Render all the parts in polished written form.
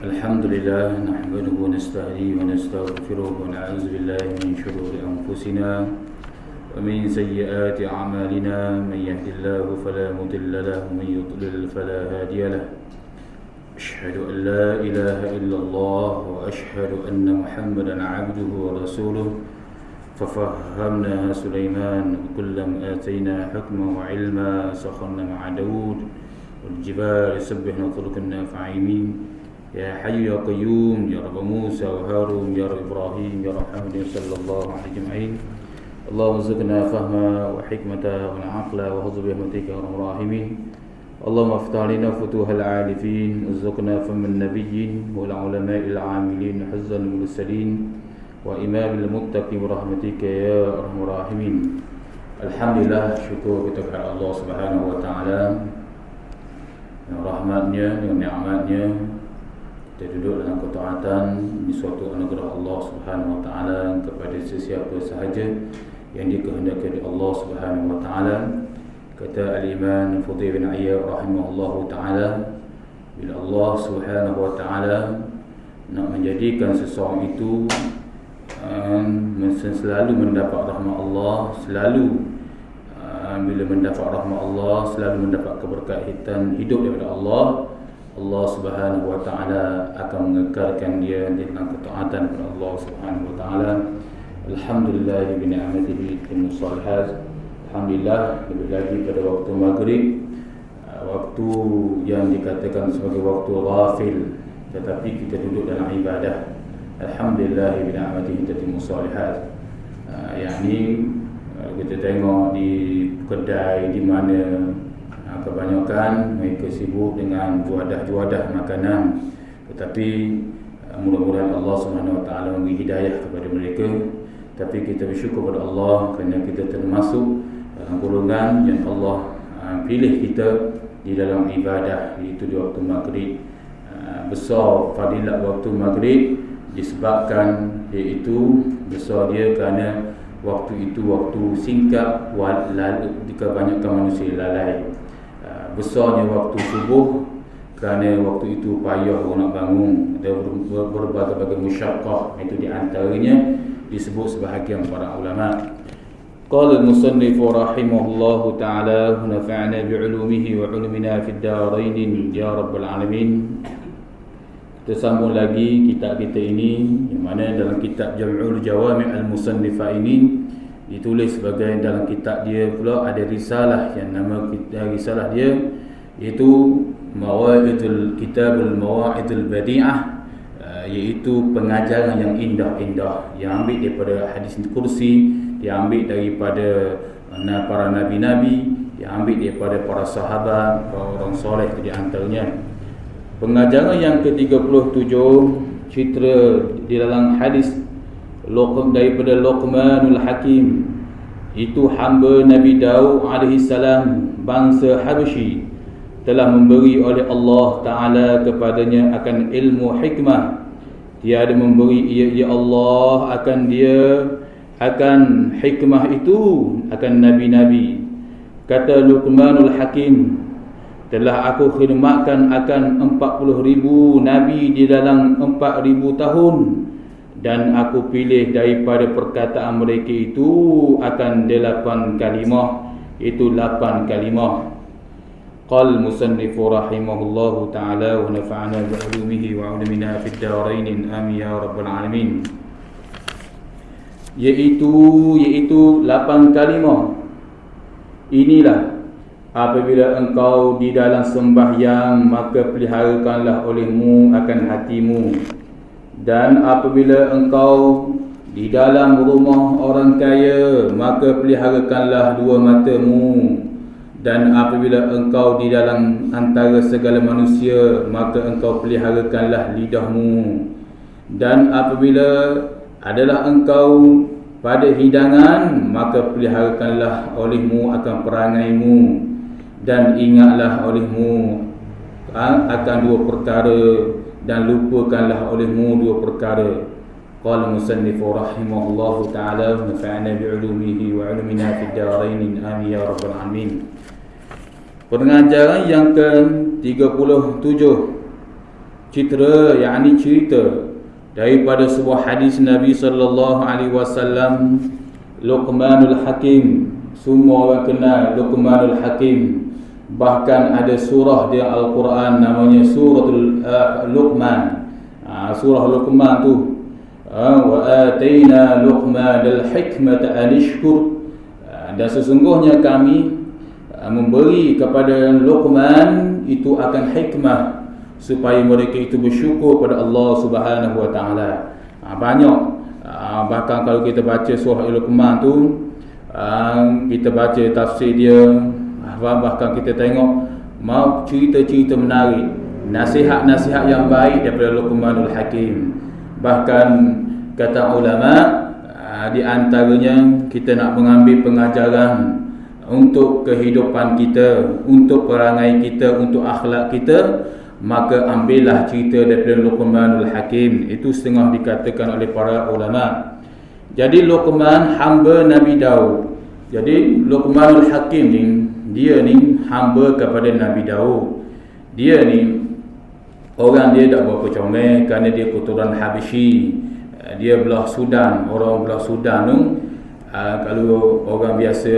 الحمد لله نحمده ونستهديه ونستغفره ونعوذ بالله من شرور أنفسنا ومن سيئات أعمالنا من يهد الله فلا مضل له ومن يضلل فلا هادي له أشهد أن لا إله إلا الله وأشهد أن محمدا عبده ورسوله ففهمنا سليمان وكلا آتينا حكما وعلما سخرنا مع داود والجبال يسبحن وكنا فاعلين يا حي يا قيوم يا رب موسى وهارون يا رب إبراهيم يا رب محمد صلى الله عليه أجمعين اللهم ارزقنا فهما وحكمة والعقل وحفظ برحمتك يا أرحم الراحمين اللهم افتح لنا فتوح العارفين ارزقنا فم النبيين والعلماء العاملين حفظا المرسلين وإمام المتقين برحمتك يا أرحم الراحمين. Alhamdulillah, syukur kita kepada Allah Subhanahu wa taala dengan rahmatnya, dengan nikmatnya kita duduk dalam ketaatan di suatu anugerah Allah Subhanahu wa taala kepada sesiapa sahaja yang dikehendaki oleh Allah Subhanahu wa taala. Kata Al-Imam Fudayl bin Iyad rahimahullahu taala, bila Allah Subhanahu wa taala nak menjadikan seseorang itu selalu mendapat rahmat Allah, selalu bila mendapat rahmat Allah, selalu mendapat keberkatan hidup daripada Allah, Allah Subhanahu wa taala akan mengekalkan dia di dalam ketaatan kepada Allah Subhanahu wa taala. Alhamdulillah bi ni'matihi tatimmu shalihat. Alhamdulillah, lebih lagi pada waktu maghrib, waktu yang dikatakan sebagai waktu ghafil, tetapi kita duduk dalam ibadah. Alhamdulillah bi ni'matihi tatimmu shalihat. Yakni kita tengok di kedai di mana kebanyakan mereka sibuk dengan juadah-juadah makanan, tetapi mudah-mudahan Allah Subhanahu wa taala memberi hidayah kepada mereka. Tapi kita bersyukur kepada Allah kerana kita termasuk dalam golongan yang Allah pilih kita di dalam ibadah, iaitu di waktu maghrib. Besar fadilat waktu maghrib disebabkan iaitu besar dia kerana waktu itu waktu singkat, kebanyakan manusia lalai. Besarnya waktu subuh kerana waktu itu payah orang nak bangun, ada berbagai-bagai musyaqqah, itu di antaranya disebut sebahagian para ulama. Qala al-musannif rahimahullahu ta'ala wa nafa'ana bi'ulumihi wa 'ulumina fid darain ya rabbal alamin. Kita sambung lagi kitab kita ini, yang mana dalam kitab Jam'ul Jawami' al-Musannifah ini ditulis sebagai dalam kitab dia pula ada risalah yang nama risalah dia iaitu Mawa'idul Kitabul Mawa'idul Badi'ah, iaitu pengajaran yang indah-indah yang ambil daripada hadis kursi, yang ambil daripada para nabi-nabi, yang ambil daripada para sahabat, para orang soleh di antaranya. Pengajaran yang ke-37 cerita di dalam hadis daripada Luqmanul Hakim, itu hamba Nabi Daud alaihi salam bangsa Habsyi telah memberi oleh Allah Ta'ala kepadanya akan ilmu hikmah. Tiada memberi ia Allah akan hikmah itu akan nabi-nabi. Kata Luqmanul Hakim, telah aku khidmatkan akan 40,000 nabi di dalam 4,000 tahun, dan aku pilih daripada perkataan mereka itu akan 8 kalimah, itu 8 kalimah. Qal musannif rahimahullahu ta'ala wa nafa'ana bi'ulumihi wa 'ulumina fid darain amin ya rabbal alamin. Iaitu 8 kalimah. Inilah: apabila engkau di dalam sembahyang, maka peliharakanlah olehmu akan hatimu. Dan apabila engkau di dalam rumah orang kaya, maka peliharakanlah 2 matamu. Dan apabila engkau di dalam antara segala manusia, maka engkau peliharakanlah lidahmu. Dan apabila adalah engkau pada hidangan, maka peliharakanlah olehmu akan perangaimu. Dan ingatlah olehmu akan 2 perkara, dan lupakanlah olehmu 2 perkara. Qala musannif rahimahullahu ta'ala nafa'ana bi'ulumihi wa 'ulumina fid darain amin ya rabbal alamin. Pengajaran yang ke-37 citra, yakni cerita daripada sebuah hadis Nabi sallallahu alaihi wasallam, Luqmanul Hakim. Semua orang kenal Luqmanul Hakim. Bahkan ada surah di Al-Quran namanya suratul Luqman. Surah Luqman tu, wa ataina Luqmanal hikmata an ishkur. Dan sesungguhnya kami memberi kepada Luqman itu akan hikmah supaya mereka itu bersyukur pada Allah Subhanahu wa taala. Banyak, bahkan kalau kita baca surah Luqman tu, kita baca tafsir dia, bahkan kita tengok mau cerita-cerita menarik, nasihat-nasihat yang baik daripada Luqmanul Hakim. Bahkan kata ulama, di antaranya kita nak mengambil pengajaran untuk kehidupan kita, untuk perangai kita, untuk akhlak kita, maka ambillah cerita daripada Luqmanul Hakim. Itu setengah dikatakan oleh para ulama. Jadi Luqman hamba Nabi Daud. Jadi Luqmanul Hakim ni, dia ni hamba kepada Nabi Daud. Dia ni orang dia tak berapa comel kerana dia keturunan Habsyi. Dia belah Sudan. Orang belah Sudan tu, kalau orang biasa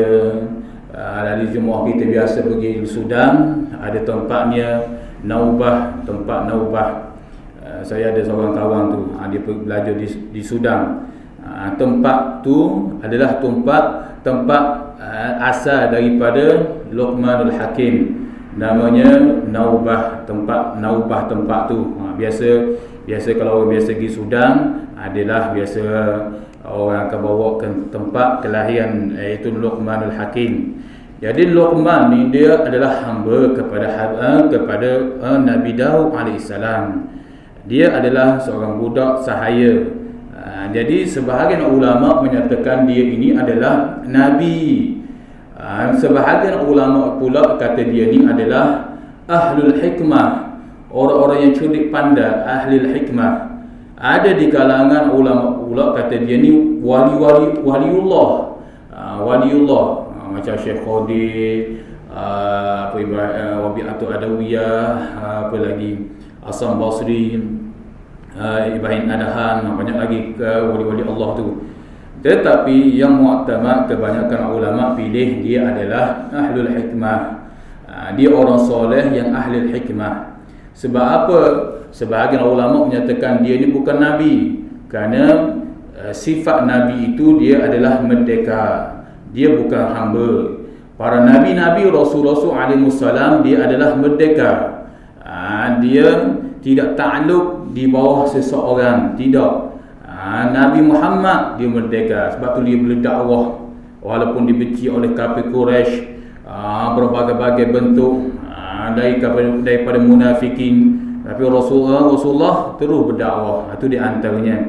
dari jemaah kita biasa pergi Sudan, ada tempatnya Naubah, tempat Naubah. Saya ada seorang kawan tu, dia pergi belajar di Sudan. Tempat tu adalah tempat asal daripada Luqmanul Hakim. Namanya Naubah, tempat tu. Biasa kalau orang biasa pergi Sudan, adalah biasa orang akan bawa ke tempat kelahiran, iaitu Luqmanul Hakim. Jadi Luqman ni dia adalah hamba kepada Nabi Daud alaihissalam. Dia adalah seorang budak sahaya. Jadi sebahagian ulama menyatakan dia ini adalah nabi. Sebahagian ulama pula kata dia ni adalah ahlul hikmah, orang-orang yang cerdik pandai, ahlul hikmah. Ada di kalangan ulama pula kata dia ni waliullah. Macam Syekh Qadir, Wabi'atu Adawiyah, apa lagi, Asam Basri, Ibrahim Adahan, banyak lagi wali-wali Allah tu. Tetapi yang mu'tamad, kebanyakan ulama pilih dia adalah ahlul hikmah. Dia orang soleh yang ahlul hikmah. Sebab apa? Sebahagian ulama menyatakan dia ni bukan nabi, kerana sifat nabi itu dia adalah merdeka. Dia bukan hamba. Para nabi-nabi, rasul-rasul alaihissalam, dia adalah merdeka. Dia tidak takluk di bawah seseorang, tidak. Nabi Muhammad dia merdeka, sebab tu dia boleh dakwah walaupun dibenci oleh kafir Quraisy, berbagai-bagai bentuk, daripada munafikin, tapi Rasulullah terus berdakwah. Itu di antaranya.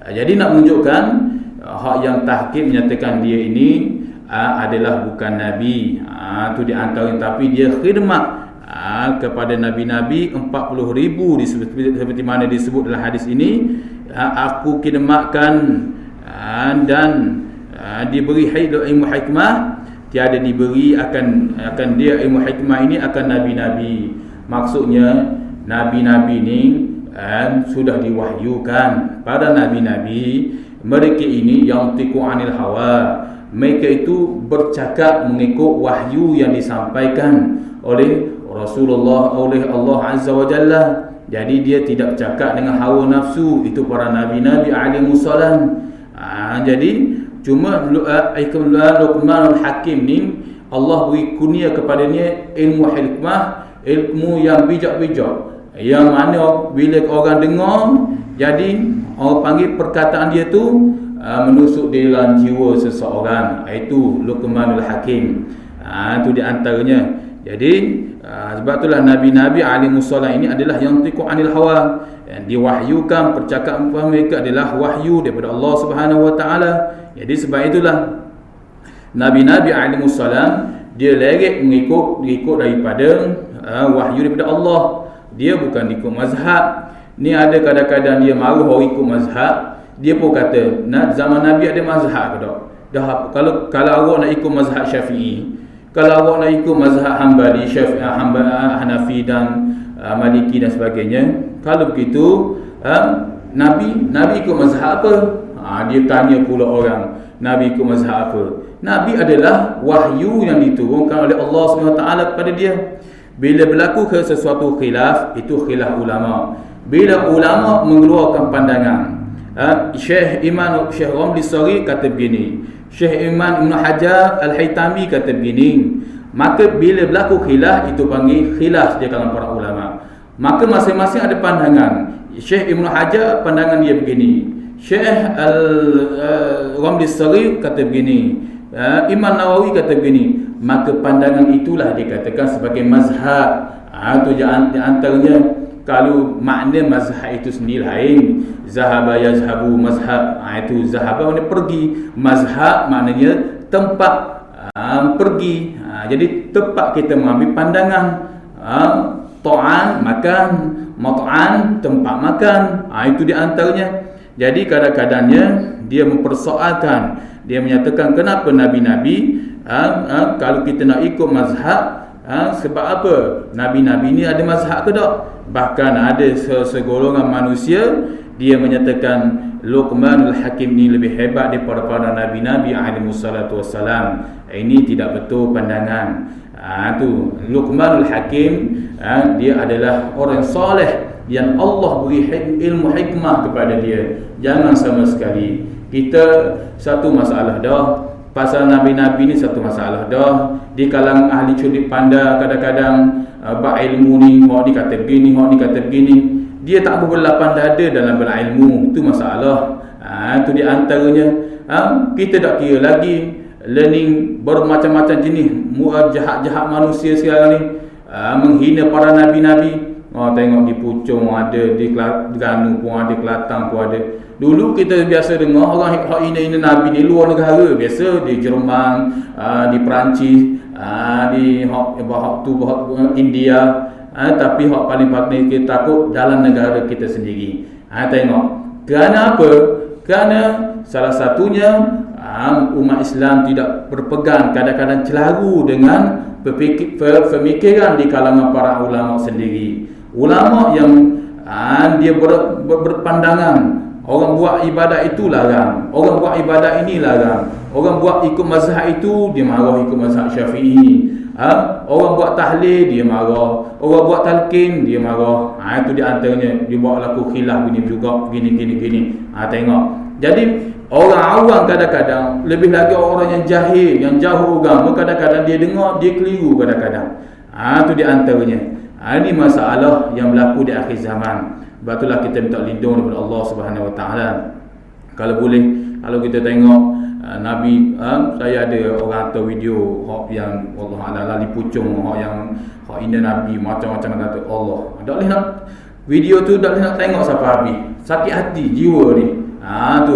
Jadi nak menunjukkan hak yang tahqiq menyatakan dia ini adalah bukan nabi. Itu di antaranya, tapi dia khidmat kepada nabi-nabi 40,000, seperti mana disebut dalam hadis ini. Aku khidmatkan dan diberi ilmu hikmah, tiada diberi akan dia ilmu hikmah ini akan nabi-nabi. Maksudnya nabi-nabi ni sudah diwahyukan pada nabi-nabi. Mereka ini yang tiku anil hawa, mereka itu bercakap mengikut wahyu yang disampaikan oleh Rasulullah, oleh Allah Azza wa Jalla. Jadi dia tidak bercakap dengan hawa nafsu. Itu para nabi-nabi alaihissalam. Jadi cuma Luqmanul Hakim ni Allah beri kurnia kepadanya ilmu hikmah, ilmu yang bijak-bijak, yang mana bila orang dengar, jadi orang panggil perkataan dia tu menusuk di dalam jiwa seseorang. Itu Luqmanul Hakim. Itu di antaranya. Jadi sebab itulah nabi-nabi alaihissalam ini adalah yang tiku anil hawa, yang diwahyukan, percakapan mereka adalah wahyu daripada Allah Subhanahu wa taala. Jadi sebab itulah nabi-nabi alaihissalam dia lerek mengikut daripada wahyu daripada Allah. Dia bukan ikut mazhab. Ni ada kadang-kadang dia marah orang ikut mazhab, dia pun kata, zaman Nabi ada mazhab ke tak? Kalau awak nak ikut mazhab Syafi'i, kalau awak nak ikut mazhab Hanbali, Hanafi dan Maliki dan sebagainya, Kalau begitu, Nabi ikut mazhab apa? Dia tanya pula orang, Nabi ikut mazhab apa? Nabi adalah wahyu yang diturunkan oleh Allah SWT kepada dia. Bila berlaku ke sesuatu khilaf, itu khilaf ulama. Bila ulama mengeluarkan pandangan, Syekh Ramli Sari kata begini, Syekh Iman Ibn Hajar Al-Haytami kata begini, maka bila berlaku khilaf, itu panggil khilaf di kalangan para ulama. Maka masing-masing ada pandangan. Syekh Ibn Hajar pandangan dia begini, Syekh Ramli Sari kata begini, Imam Nawawi kata begini. Maka pandangan itulah dikatakan sebagai mazhab. Itu antaranya. Kalau makna mazhab itu sendiri lain, zahaba yazhabu mazhab, itu zahaba maknanya pergi, mazhab maknanya tempat pergi. Jadi tempat kita mengambil pandangan. Ta'an makan, mat'an tempat makan. Itu di antaranya. Jadi kadang-kadangnya dia mempersoalkan, dia menyatakan kenapa nabi-nabi kalau kita nak ikut mazhab, sebab apa? Nabi-nabi ni ada mazhab ke tak? Bahkan ada segolongan manusia dia menyatakan Luqmanul Hakim ni lebih hebat daripada para nabi-nabi alaihi wassalatu wassalam. Ini tidak betul pandangan. Tu Luqmanul Hakim, dia adalah orang soleh yang Allah beri ilmu hikmah kepada dia. Jangan sama sekali kita satu masalah dah, pasal nabi-nabi ni satu masalah dah. Di kalangan ahli cerdik pandai kadang-kadang berilmu ni, hak ni kata begini, hak ni kata begini. Dia tak berlapang dada dalam berilmu. Itu masalah. Itu di antaranya. Kita tak kira lagi learning bermacam-macam jenis jahat-jahat manusia sekarang ni, menghina para nabi-nabi. Tengok di Puchong ada, di Terengganu pun ada, Kelantan pun ada. Dulu kita biasa dengar orang hak hina nabi ni luar negara, biasa di Jerman, di Perancis, di India. Tapi hak paling kita takut dalam negara kita sendiri. Tengok. Kerana apa? Kerana salah satunya umat Islam tidak berpegang, kadang-kadang celaru dengan pemikiran di kalangan para ulama sendiri. Ulama yang dia berpandangan orang buat ibadat itu larang, orang buat ibadat ini larang, orang buat ikut mazhab itu dia marah ikut mazhab Syafi'i. Orang buat tahlil dia marah, orang buat talqin dia marah. Itu di antaranya dia buat laku khilaf gini juga, gini. Tengok. Jadi orang awam kadang-kadang, lebih lagi orang yang jahil, yang jauh agama, kadang-kadang dia dengar, dia keliru kadang-kadang. Itu di antaranya. Ini masalah yang berlaku di akhir zaman. Sebab itulah kita minta lindung daripada Allah Subhanahu Wa Taala. Kalau boleh, kalau kita tengok Nabi, saya ada orang hantar video hak yang Allah Taala di Puchong, hak indah Nabi macam-macam kata Allah. Tak boleh nak video tu, tak boleh nak tengok sampai habis. Sakit hati jiwa ni. Tu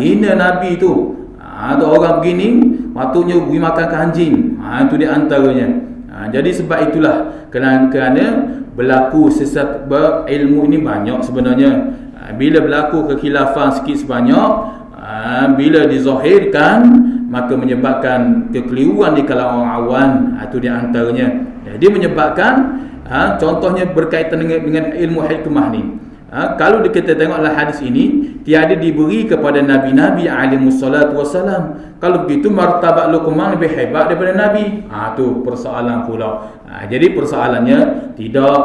hina Nabi tu. Tu orang begini patutnya pergi makan ke anjing. Itu di antaranya. Jadi sebab itulah kerana berlaku sesat berilmu ini banyak sebenarnya. Bila berlaku kekhilafan sikit sebanyak, bila dizahirkan, maka menyebabkan kekeliruan di kalangan orang awam. Itu di antaranya. Jadi menyebabkan contohnya berkaitan dengan ilmu hikmah ni. Kalau kita tengoklah hadis ini, tiada diberi kepada nabi-nabi alaihi wassalatu wassalam. Kalau begitu martabat Luqman lebih hebat daripada nabi. Tu persoalan pula. Jadi persoalannya tidak,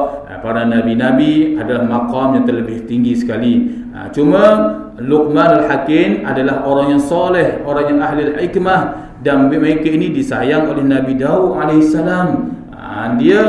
para nabi-nabi adalah maqam yang terlebih tinggi sekali. Cuma Luqman al-Hakim adalah orang yang soleh, orang yang ahli hikmah, dan mereka ini disayang oleh Nabi Daud alaihissalam. Dia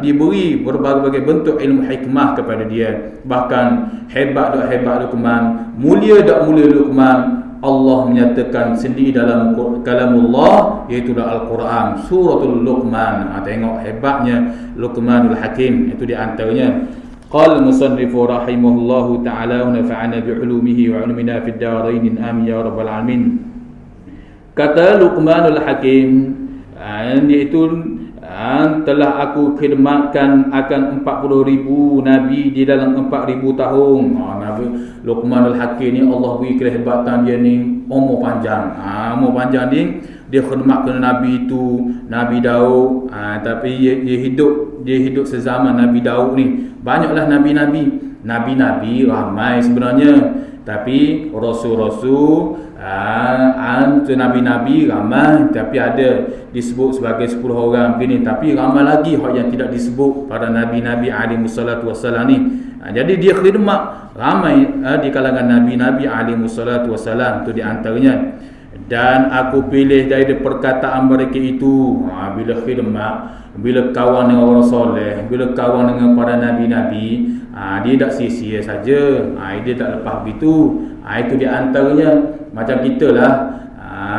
diberi berbagai bentuk ilmu hikmah kepada dia. Bahkan hebat Luqman, mulia Luqman. Allah menyatakan sendiri dalam kalamullah, iaitu dalam Al-Quran, suratul Luqman. Tengok hebatnya Luqmanul Hakim. Itu di antaranya. Qala al-musannif rahimahullahu ta'ala wa nafa'ana bi'ulumihi wa 'ulumina fid darain amin ya rabbal alamin. Kata Luqmanul Hakim, iaitu telah aku khidmatkan akan 40,000 Nabi di dalam 4,000 tahun. Nabi Luqmanul Hakim ni Allah beri kehebatan dia ni, umur panjang. Umur panjang ni dia khidmat kepada Nabi itu, Nabi Daud, tapi dia hidup sezaman Nabi Daud ni. Banyaklah nabi-nabi ramai sebenarnya, tapi rasul-rasul nabi-nabi ramai, tapi ada disebut sebagai 10 orang begini, tapi ramai lagi yang tidak disebut para nabi-nabi alaihi wassalatu wassalam ni. Jadi dia khidmat ramai di kalangan nabi-nabi alaihi wassalatu wassalam, tu di antaranya. Dan aku pilih dari perkataan mereka itu, bila khidmat, bila kawan dengan orang soleh, bila kawan dengan para nabi-nabi, dia tak sia-sia saja, dia tak lepas begitu. Itu di antaranya. Macam kita lah,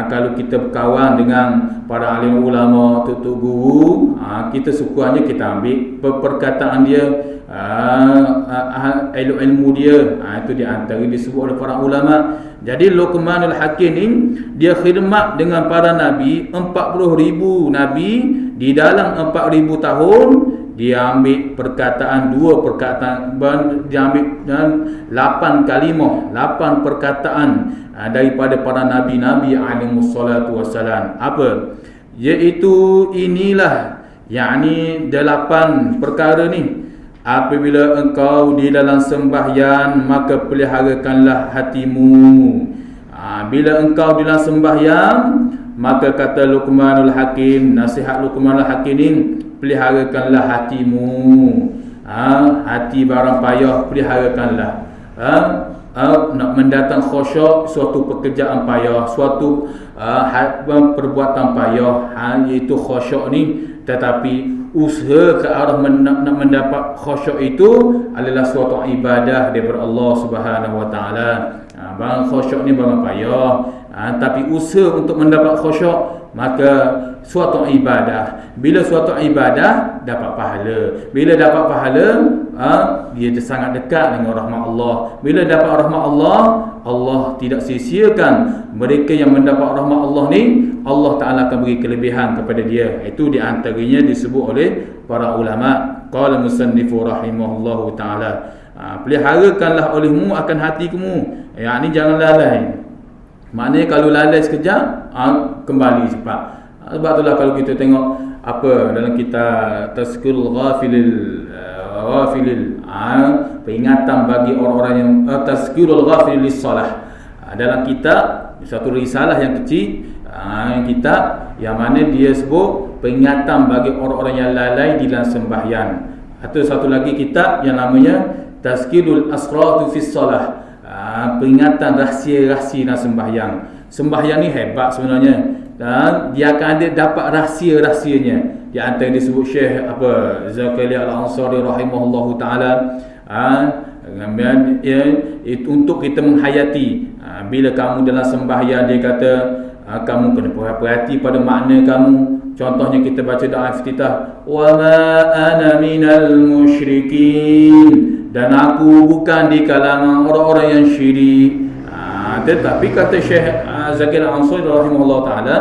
kalau kita berkawan dengan para alim ulama, tutup guru, kita suka hanya kita ambil perkataan dia, ilmu dia. Itu di antara disebut oleh para ulama. Jadi Luqmanul Hakim ni dia khidmat dengan para nabi, 40,000 nabi. Di dalam 4,000 tahun dia ambil perkataan, dia ambil 8 kalimah, 8 perkataan daripada para nabi-nabi alaihi wassalatu wassalam. Apa? Iaitu inilah, yakni 8 perkara ni. Apabila engkau di dalam sembahyang, maka peliharakanlah hatimu. Bila engkau di dalam sembahyang, maka kata Luqmanul Hakim, nasihat Luqmanul Hakim ni, peliharakanlah hatimu. Hati barang payah, peliharakanlah. Nak mendatang khusyuk, suatu pekerjaan payah, suatu perbuatan payah, iaitu khusyuk ni. Tetapi usaha ke arah nak mendapat khusyuk itu adalah suatu ibadah daripada Allah Subhanahu Wa Taala. Barang khusyuk ni barang payah, tapi usaha untuk mendapat khusyuk, maka suatu ibadah. Bila suatu ibadah dapat pahala, bila dapat pahala, dia sangat dekat dengan rahmat Allah. Bila dapat rahmat Allah, Allah tidak sia-siakan mereka yang mendapat rahmat Allah ni. Allah Ta'ala akan beri kelebihan kepada dia. Itu di antaranya disebut oleh para ulama. Qala musannifu rahimahullahu ta'ala, peliharakanlah olehmu akan hatimu. Yang ni jangan lalai. Maknanya kalau lalai sekejap, kembali cepat. Sebab itulah kalau kita tengok apa dalam kitab Tazkirul Ghafilil, peringatan bagi orang-orang yang Tazkirul Ghafilil Salah, dalam kitab satu risalah yang kecil, kitab yang mana dia sebut peringatan bagi orang-orang yang lalai di dalam sembahyang. Atau satu lagi kitab yang namanya Tazkirul Asratu Fis Salah, peringatan rahsia-rahsia dalam sembahyang. Sembahyang ni hebat sebenarnya, dan dia akan dapat rahsia-rahsianya. Di antara disebut Syekh Zakaria Al-Ansari rahimahullahu taala, itu untuk kita menghayati. Bila kamu dalam sembahyang, dia kata kamu kena perhati pada makna kamu. Contohnya kita baca doa iftitah, wa ma ana minal musyrikin, dan aku bukan di kalangan orang-orang yang syirik. Tetapi kata Syekh Zakaria Al-Ansari rahimahullah ta'ala,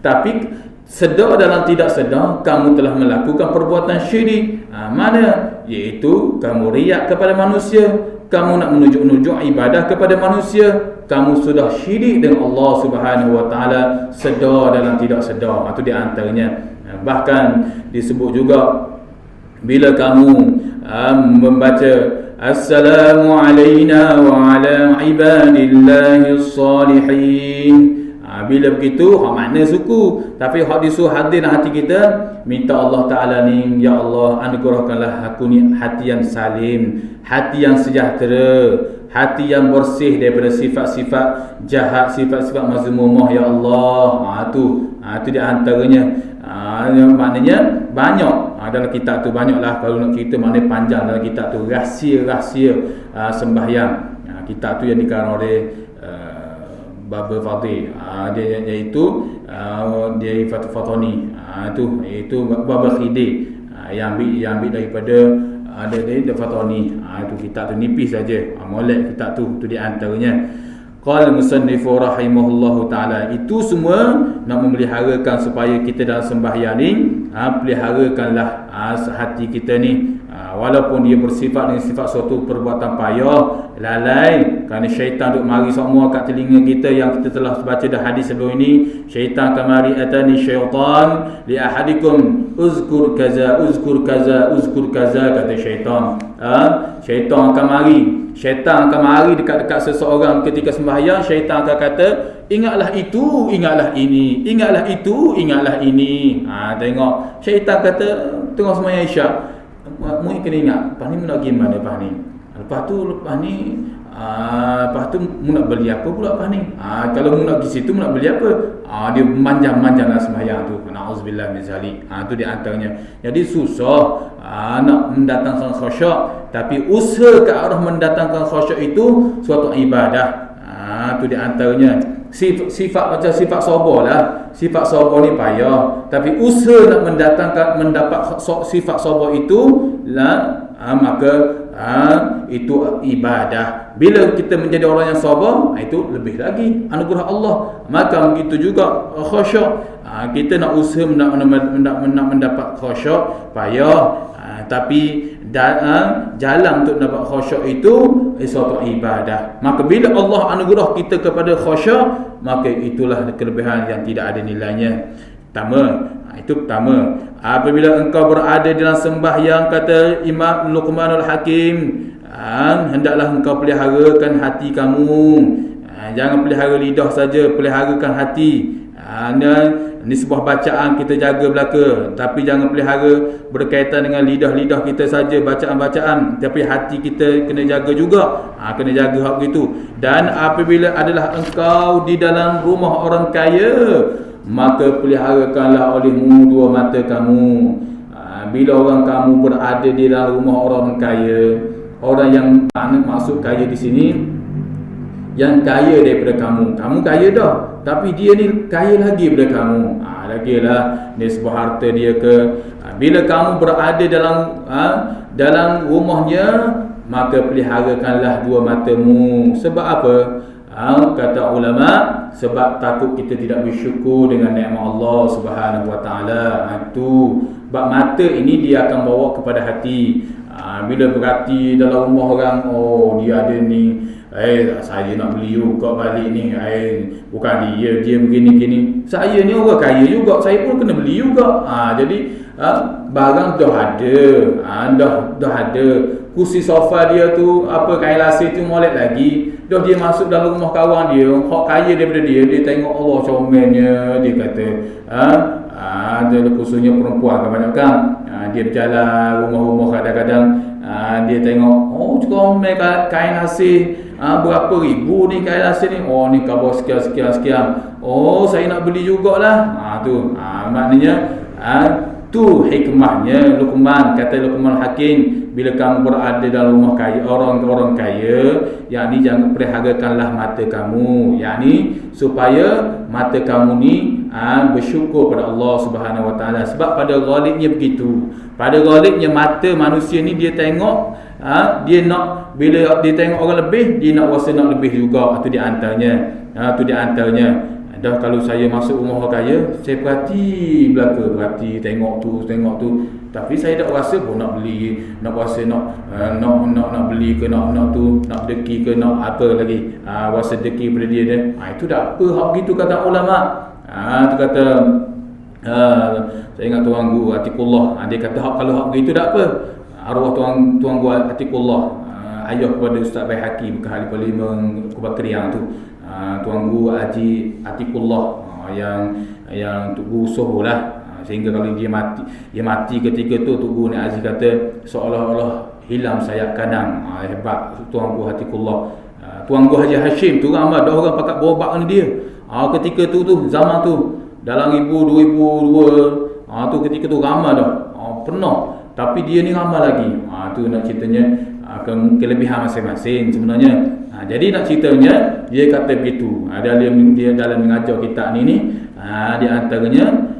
tapi sedar dalam tidak sedar kamu telah melakukan perbuatan syirik. Mana? Iaitu kamu riak kepada manusia, kamu nak menunjuk-nunjuk ibadah kepada manusia, kamu sudah syirik dengan Allah Subhanahu Wa Ta'ala, sedar dalam tidak sedar. Itu di antaranya. Bahkan disebut juga bila kamu membaca Assalamu alayna wa ala ibadillahis salihin, bila begitu makna suku, tapi hak disuruh hadir dalam hati kita, minta Allah Ta'ala ni, ya Allah anugerahkanlah aku ni hati yang salim, hati yang sejahtera, hati yang bersih daripada sifat-sifat jahat, sifat-sifat mazmumah, ya Allah. Itu di antaranya. Maknanya banyak dalam kitab tu, banyaklah kalau nak cerita, maknanya panjang dalam kitab tu, rahsia-rahsia sembahyang. Kitab tu yang dikarang oleh Baba Fadil, dia iaitu dia Fatani, itu Baba Khidir, yang ambil daripada dari Fatani. Itu kitab tu nipis saja, molek kitab tu di antaranya. Qala musannifu rahimahullahu ta'ala, itu semua nak memeliharakan supaya kita dalam sembahyang ni, peliharakanlah hati kita ni, Walaupun dia bersifat dengan sifat suatu perbuatan payah, lalai, kerana syaitan duk mari semua kat telinga kita yang kita telah baca dah hadis sebelum ini. Syaitan akan mari, atani syaitan li ahadikum uzkur kaza uzkur kaza uzkur kaza, kata syaitan. Syaitan akan mari. Syaitan akan mari dekat-dekat seseorang ketika sembahyang. Syaitan akan kata, ingatlah itu, ingatlah ini, ingatlah itu, ingatlah ini. Tengok, syaitan kata tengah sembahyang isyak, mu kena ingat, lepas ni mu nak pergi mana lepas ni? Lepas tu mu nak beli apa pula lepas ni? Kalau mu nak pergi situ, mu nak beli apa? Dia manjang-manjang dalam sembahyang tu. Na'udzubillah min zalik. Tu di antaranya. Jadi susah nak mendatangkan khusyuk, tapi usaha ke arah mendatangkan khusyuk itu suatu ibadah. Tu di antaranya. Sifat macam sifat sabar lah. Sifat sabar ni payah, tapi usaha nak mendapat sifat sabar itu lah, maka itu ibadah. Bila kita menjadi orang yang sabar, itu lebih lagi anugerah Allah. Maka begitu juga khusyuk. Kita nak usaha nak mendapat khusyuk payah, tapi jalan untuk dapat khusyuk itu suatu ibadah. Maka bila Allah anugerah kita kepada khusyuk, maka itulah kelebihan yang tidak ada nilainya. Itu pertama. Apabila engkau berada dalam sembahyang, kata Imam Luqmanul Hakim, hendaklah engkau peliharakan hati kamu. Jangan pelihara lidah saja, peliharakan hati. Ini sebuah bacaan kita jaga belaka, tapi jangan pelihara berkaitan dengan lidah-lidah kita saja, bacaan-bacaan, tapi hati kita kena jaga juga. Kena jaga hak begitu. Dan apabila adalah engkau di dalam rumah orang kaya, maka peliharakanlah olehmu dua mata kamu. Bila orang kamu berada di dalam rumah orang kaya, orang yang maksud kaya di sini, yang kaya daripada kamu kaya dah, tapi dia ni kaya lagi daripada kamu. Lagilah ni sebuah harta dia ke. Bila kamu berada dalam rumahnya, maka peliharakanlah dua matamu. Sebab apa? Kata ulama, sebab takut kita tidak bersyukur dengan nikmat Allah Subhanahu Wa Taala. Itu sebab mata ini dia akan bawa kepada hati. Bila berhati dalam rumah orang, dia ada ni, saya nak beli juga balik ni, bukan dia begini-gini, saya ni orang kaya juga, saya pun kena beli juga. Jadi barang dah ada, dah ada. Kursi sofa dia tu, kain lasih tu molek lagi. Dah dia masuk dalam rumah kawan dia, hak kaya daripada dia tengok Allah comelnya, dia kata dia khususnya perempuan kebanyakan, dia berjalan rumah-rumah kadang-kadang, dia tengok, comel kain lasih, berapa ribu ni kain lasih ni, ni khabar sekian. Saya nak beli jugalah. Maknanya tu hikmahnya Luqman. Kata Luqman Hakim, bila kamu berada dalam rumah kaya, orang kaya, yakni jangan peliharakanlah mata kamu, yakni supaya mata kamu ni bersyukur pada Allah Subhanahu Wa Taala. Sebab pada ghalibnya begitu. Pada ghalibnya mata manusia ni dia tengok, dia nak, bila dia tengok orang lebih, dia nak rasa nak lebih juga. Itu di antaranya. Dah kalau saya masuk rumah orang kaya, saya perhati belaka, tengok tu, tapi saya tak rasa pun nak beli, nak rasa nak beli ke nak tu, nak deki ke nak apa lagi, rasa deki pada dia. Itu dah apa hak begitu kata ulama. Tu kata saya ingat tuan guru Atiqullah, dia kata kalau hak begitu dah apa, arwah tuan guru Atiqullah, ayah kepada Ustaz Baihaqi bekas ahli parlimen Kubah Keriang tu, tuan guru Haji Atiqullah, yang Tok Guru Soho lah. Sehingga kalau dia mati ketika tu, Tok Guru Nik Aziz kata seolah-olah hilang sayap kanan. Hebat tuan guru Atiqullah. Tuan guru Haji Hashim tu ramai dah orang pakat berobat dengan dia. Ketika tu zaman tu dalam 2002, tu ketika tu ramai dah, penuh. Tapi dia ni ramai lagi. Tu nak ceritanya kelebihan masing-masing sebenarnya. Jadi nak ceritanya, dia kata begitu. Dia dalam mengajar kitab ni, di antaranya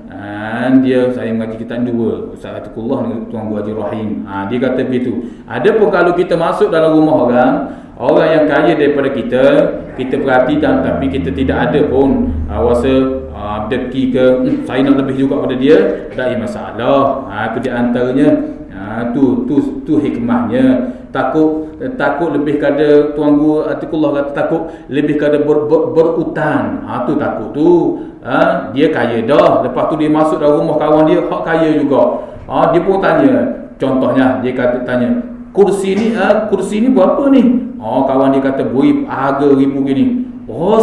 saya mengaji kitab dua, Ustaz Atiqullah dengan Tuan Guru Haji Rahim. Dia kata begitu. Adapun kalau kita masuk dalam rumah orang yang kaya daripada kita perhatikan, tapi kita tidak ada pun rasa deki ke, saya nak lebih juga pada dia, tak ada masalah. Itu di antaranya. Tu hikmahnya. Takut lebih kada Tuan Guru Atiqullah kata takut lebih kada berutang. Tu takut tu. Dia kaya dah. Lepas tu dia masuk dalam rumah kawan dia hak kaya juga. Dia pun tanya. Contohnya dia tanya, kursi ni berapa ni? Kawan dia kata beri harga ribu gini.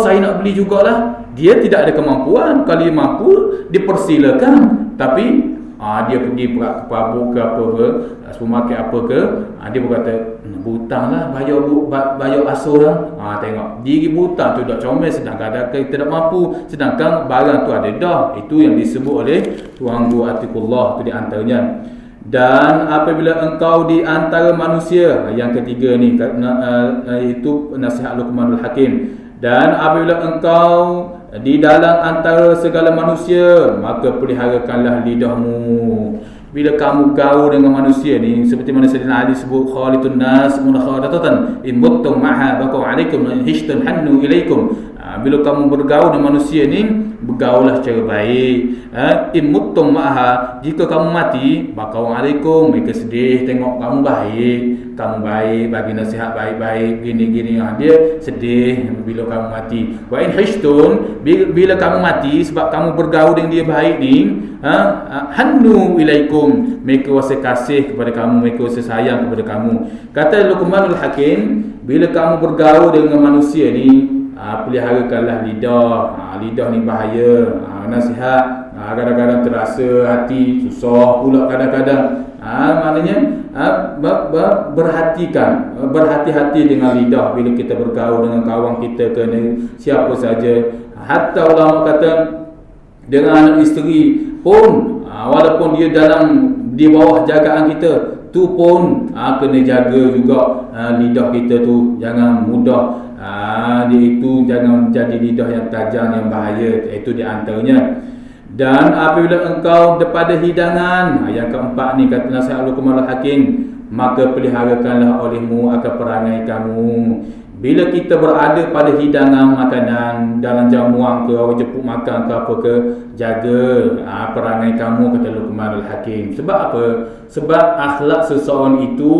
Saya nak beli jugalah. Dia tidak ada kemampuan. Kalau dia mampu, dipersilakan. Tapi dia pergi ke pabrik ke apa ke, supermarket apa ke, dia berkata berhutang lah, bayar asal lah. Tengok diri berhutang tu dah comel, sedangkan kita tak mampu, sedangkan barang tu ada dah. Itu yang disebut oleh Tuan Guru Atiqullah tu di antaranya. Dan apabila engkau di antara manusia, yang ketiga ni itu nasihat Luqmanul Hakim. Dan apabila engkau di dalam antara segala manusia, maka peliharakanlah lidahmu. Bila kamu gaul dengan manusia ni, seperti mana Sayyidina Ali sebut, khalitun nas munakhadatan in muttum maha baqau alaikum in hishtan hannu ilaikum. Bila kamu bergaul dengan manusia ni, bergaullah secara baik. In muttum maha, jika kamu mati, baqau alaikum, mereka sedih tengok kamu baik. Kamu baik, bagi nasihat baik-baik, gini-gini. Dia sedih bila kamu mati. Wa in hishtun, bila kamu mati sebab kamu bergaul dengan dia baik ni, hannu ilaikum, mereka rasa kasih kepada kamu, mereka rasa sayang kepada kamu. Kata Luqmanul Hakim, bila kamu bergaul dengan manusia ni, peliharakanlah lidah. Lidah ni bahaya. Nasihat kadang-kadang terasa hati, susah pula kadang-kadang. Maknanya berhati-hati dengan lidah bila kita bergaul dengan kawan kita ke siapa saja. Hatta ulama kata dengan isteri pun, walaupun dia di bawah jagaan kita, tu pun kena jaga juga lidah kita tu, jangan mudah dia itu jangan menjadi lidah yang tajam, yang bahaya. Itu di antaranya. Dan apabila engkau daripada hidangan, yang keempat ni kata nasihat Luqmanul Hakim, maka peliharakanlah olehmu akan perangai kamu. Bila kita berada pada hidangan makanan, dalam jamuan ke, orang jemput makan ke apa ke, jaga perangai kamu, kata Luqmanul Hakim. Sebab apa? Sebab akhlak seseorang itu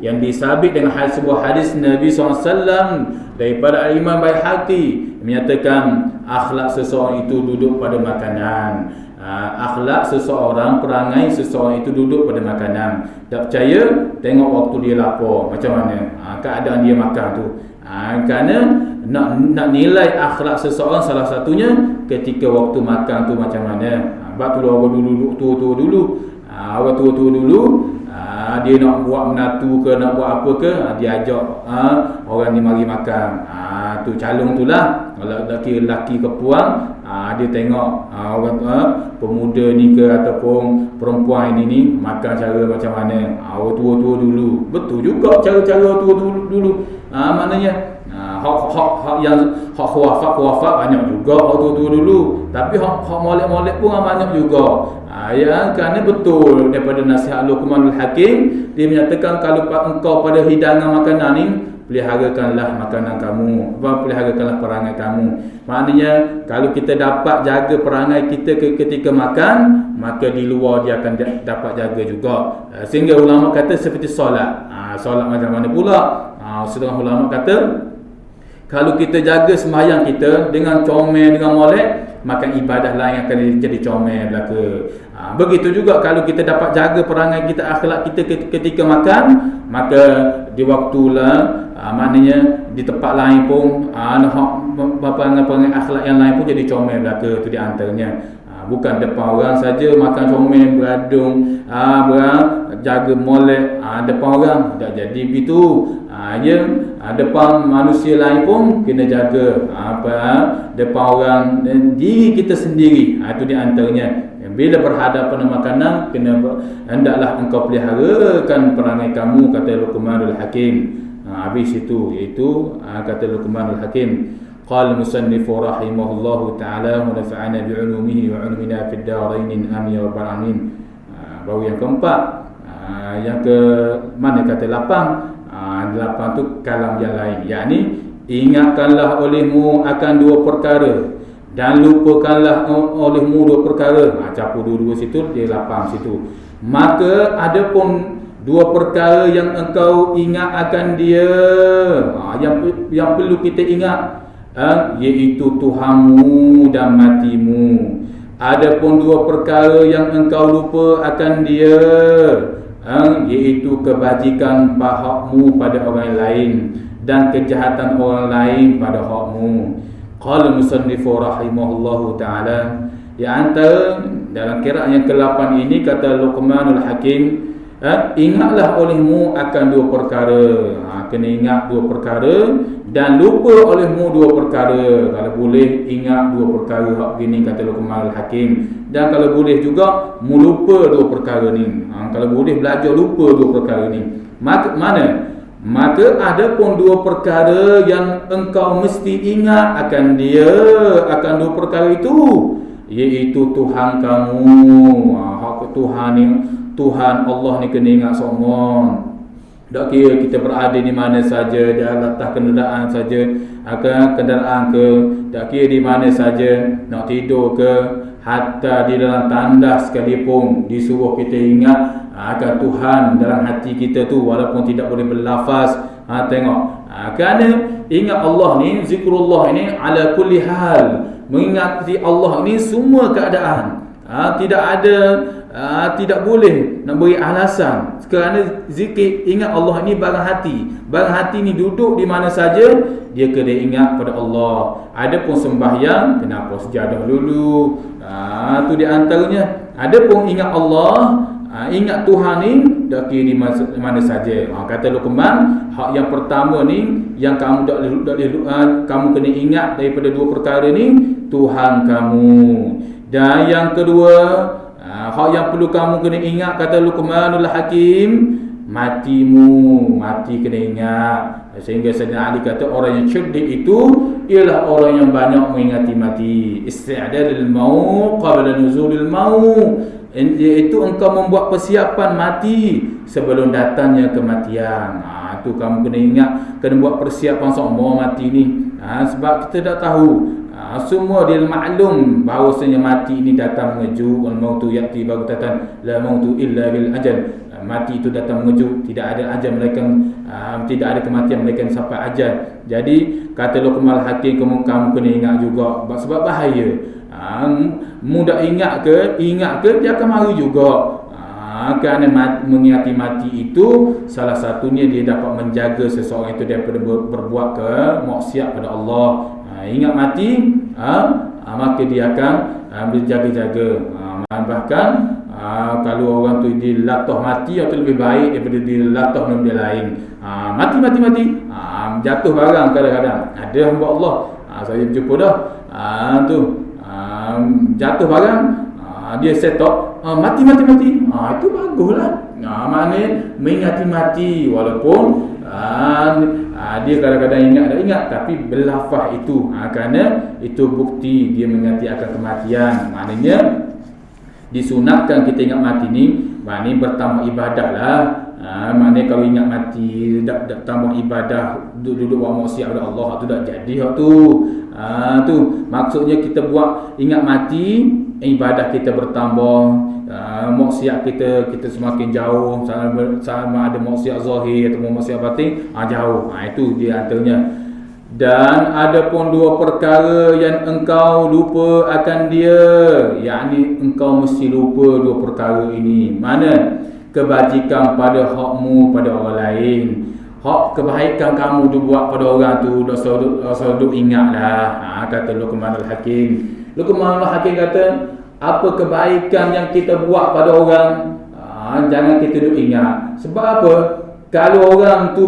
yang disabit dengan sebuah hadis Nabi SAW daripada Imam Baihaqi, menyatakan akhlak seseorang itu duduk pada makanan. Akhlak seseorang, perangai seseorang itu duduk pada makanan. Tak percaya, tengok waktu dia lapar macam mana keadaan dia makan tu. Kerana nak nilai akhlak seseorang, salah satunya ketika waktu makan tu macam mana. Sebab tu orang tua-tua dulu, orang tua-tua dulu, dia nak buat menatu ke, nak buat apa ke, dia ajak orang ni mari makan. Tu calon tu lah. Kalau lelaki ke puang, dia tengok orang pemuda ni ke ataupun perempuan ini ni makan cara macam mana. Orang tua-tua dulu. Betul juga cara-cara tua-tua dulu. Maknanya hak yang hak khurafat banyak juga orang tua-tua dulu. Tapi hak molek-molek pun banyak juga. Kerana betul daripada nasihat Luqmanul Hakim, dia menyatakan kalau engkau pada hidangan makanan ni, peliharakanlah makanan kamu, peliharakanlah perangai kamu. Maknanya kalau kita dapat jaga perangai kita ketika makan, maka di luar dia akan dapat jaga juga. Sehingga ulama kata seperti solat. Solat macam mana pula? Setengah ulama kata kalau kita jaga sembahyang kita dengan comel, dengan molek, maka ibadah lain akan jadi comel belaka. Begitu juga kalau kita dapat jaga perangai kita, akhlak kita ketika makan, maka di waktulah, maknanya di tempat lain pun perangai akhlak yang lain pun jadi comel belaka. Itu di antaranya. Bukan depan orang saja makan comel, beradung, jaga molek depan orang, tak jadi begitu. Depan manusia lain pun kena jaga depan orang dan diri kita sendiri. Itu di antaranya. Bila berhadapan dengan makanan, hendaklah engkau peliharakan perangai kamu, kata Luqmanul Hakim. Habis itu, iaitu kata Luqmanul Hakim. Qala musannifu rahimahullahu ta'ala wa nafa'ana bi'ulumihi wa 'ulumina fid darain amin ya rabbal alamin. Baru yang keempat. Yang ke mana kata 8 tu kalam yang lain, yakni ingatkanlah olehmu akan dua perkara dan lupakanlah olehmu dua perkara. Campur dua-dua situ, dia 8 situ. Maka adapun dua perkara yang engkau ingat akan dia, yang perlu kita ingat, iaitu Tuhanmu dan matimu. Adapun dua perkara yang engkau lupa akan dia, iaitu kebajikan hakmu pada orang lain dan kejahatan orang lain pada hakmu. Qala musannifu rahimahullahu ta'ala, di antara dalam qiraat yang ke-8 ini kata Luqmanul Hakim, ingatlah olehmu akan dua perkara. Kena ingat dua perkara dan lupa olehmu dua perkara. Kalau boleh ingat dua perkara hak gini kata Luqmanul Hakim, dan kalau boleh juga melupa dua perkara ni. Kalau boleh belajar lupa dua perkara ni. Maka ada pun dua perkara yang engkau mesti ingat akan dia, akan dua perkara itu, iaitu Tuhan kamu. Hak Tuhan ni, Tuhan Allah ni kena ingat semua. Tak kira kita berada di mana saja, di atas kenderaan saja, kenderaan ke, tak kira di mana saja, nak tidur ke, hatta di dalam tandas sekalipun disuruh kita ingat akan Tuhan dalam hati kita tu, walaupun tidak boleh berlafaz. Tengok, kerana ingat Allah ni, zikrullah ini ala kulli hal, mengingati Allah ni semua keadaan. Tidak ada, tidak boleh nak beri alasan. Kerana zikir ingat Allah ni barang hati. Barang hati ni duduk di mana saja, dia kena ingat pada Allah. Adapun sembahyang, kenapa sejadah dulu? Tu di antaranya. Adapun ingat Allah, ingat Tuhan ni dak kira di mana saja. Kata Luqman, hak yang pertama ni yang kamu kamu kena ingat daripada dua perkara ni, Tuhan kamu. Dan yang kedua, hak yang perlu kamu kena ingat kata Luqmanul Hakim, matimu. Mati kena ingat. Sehingga Sayyidina Ali kata orang yang cerdik itu ialah orang yang banyak mengingati mati. Isti'dadul maut qabla nuzulil maut, iaitu engkau membuat persiapan mati sebelum datangnya kematian. Itu kamu kena ingat, kena buat persiapan semua mati ni. Sebab kita dah tahu, semua dia maklum bahawasanya mati ini datang mengejut. Wal mautu yati baghtatan la mautu illa bil ajal. Mati itu datang mengejut, tidak ada ajal melainkan tidak ada kematian melainkan sampai ajal. Jadi kata Luqmanul Hakim, kamu kena ingat juga, sebab bahaya. Mudah ingat ke dia akan mari juga. Kerana mengingati mati itu salah satunya dia dapat menjaga seseorang itu daripada berbuat ke maksiat pada Allah. Ingat mati, maka dia akan berjaga-jaga. Bahkan kalau orang tu dilatah mati, atau lebih baik daripada dilatah benda lain. Mati jatuh barang kadang-kadang. Ada hamba Allah, saya berjumpa dah, jatuh barang, dia set up, mati. Itu baguslah. Maknanya mengingati mati, walaupun dia kadang-kadang ingat, tapi berlafaz itu, kerana itu bukti dia mengingati akan kematian. Maknanya disunatkan kita ingat mati ni, maknanya bertambah ibadah lah. Maknanya kalau ingat mati tak tambah ibadah, duduk buat maksiat pada Allah, tu tak jadi hak tu. Tu maksudnya kita buat ingat mati, ibadah kita bertambah, maksiat kita semakin jauh. Sama ada maksiat zahir atau maksiat batin, jauh. Itu dia antaranya. Dan ada pun dua perkara yang engkau lupa akan dia, yakni engkau mesti lupa dua perkara ini. Mana? Kebajikan pada hakmu pada orang lain. Hak kebaikan kamu dibuat pada orang tu, duk ingatlah. Kata Luqmanul Hakim. Luqmanul Hakim kata, apa kebaikan yang kita buat pada orang, jangan kita duk ingat. Sebab apa? Kalau orang tu